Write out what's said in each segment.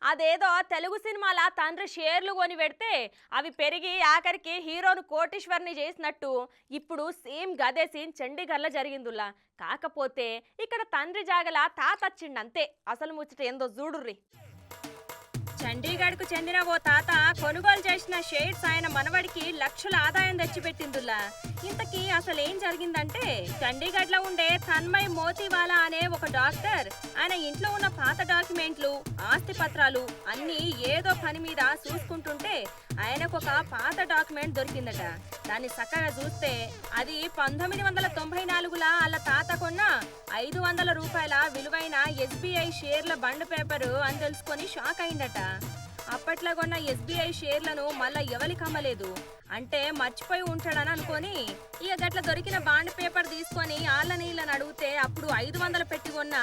అదేదో తెలుగు సినిమాల తండ్రి షేర్లు కొని పెడితే అవి పెరిగి ఆఖరికి హీరోను కోటీశ్వర్ని చేసినట్టు ఇప్పుడు సేమ్ గదే సీన్ చండీగఢ్లో జరిగిందులా. కాకపోతే ఇక్కడ తండ్రి జాగల తాత వచ్చిండంతే. అసలు ముచ్చట ఏందో చూడుర్రి. చండీగఢ్కు చెందిన ఓ తాత కొనుగోలు చేసిన షేర్స్ ఆయన మనవడికి లక్షల ఆదాయం తెచ్చిపెట్టిందులా. ఇంతకీ అసలు ఏం జరిగిందంటే, చండీగఢ్లో ఉండే తన్మయ్ మోతీవాలా అనే ఒక డాక్టర్ ఆయన ఇంట్లో ఉన్న పాత డాక్యుమెంట్లు, ఆస్తి పత్రాలు అన్నీ ఏదో పని మీద చూసుకుంటుంటే ఆయనకు ఒక పాత డాక్యుమెంట్ దొరికిందట. దాన్ని చక్కగా చూస్తే అది 1994లా వాళ్ళ తాత కొన్న 500 రూపాయల విలువైన SBI షేర్ల బండ్ పేపరు అని తెలుసుకొని షాక్ అయిందట. అప్పట్లో కొన్న SBI షేర్లను మళ్ళా ఎవరికి అమ్మలేదు, అంటే మర్చిపోయి ఉంటాడని అనుకొని ఇక గట్ల దొరికిన బాండ్ పేపర్ తీసుకొని ఆళ్ళని ఇళ్ళని అడిగితే అప్పుడు 500 పెట్టి కొన్న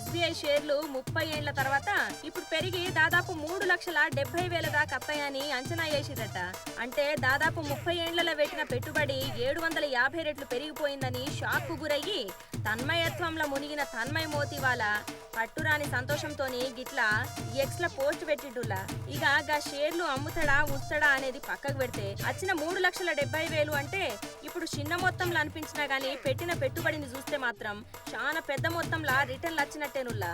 SBI షేర్లు 30 ఏళ్ల తర్వాత ఇప్పుడు పెరిగి దాదాపు 3,70,000 దాకా అత్తాయని అంచనా వేసిరట. అంటే దాదాపు 30 ఏళ్లలో పెట్టిన పెట్టుబడి 750 రెట్లు పెరిగిపోయిందని షాక్ కు గురయ్యి తన్మయత్వంలో మునిగిన తన్మయ్ మోతీవాలా పట్టురాని సంతోషంతోని గిట్లా ఎక్స్ ల పోస్ట్ పెట్టిట్టులా. ఇక గా షేర్లు అమ్ముతాడా ఉంచుతాడా అనేది పక్కకు పెడితే వచ్చిన 3,70,000 అంటే ఇప్పుడు చిన్న మొత్తంలో అనిపించినా గానీ పెట్టిన పెట్టుబడిని చూస్తే మాత్రం చాలా పెద్ద మొత్తంలో రిటర్న్లు వచ్చినట్టేనుల్లా.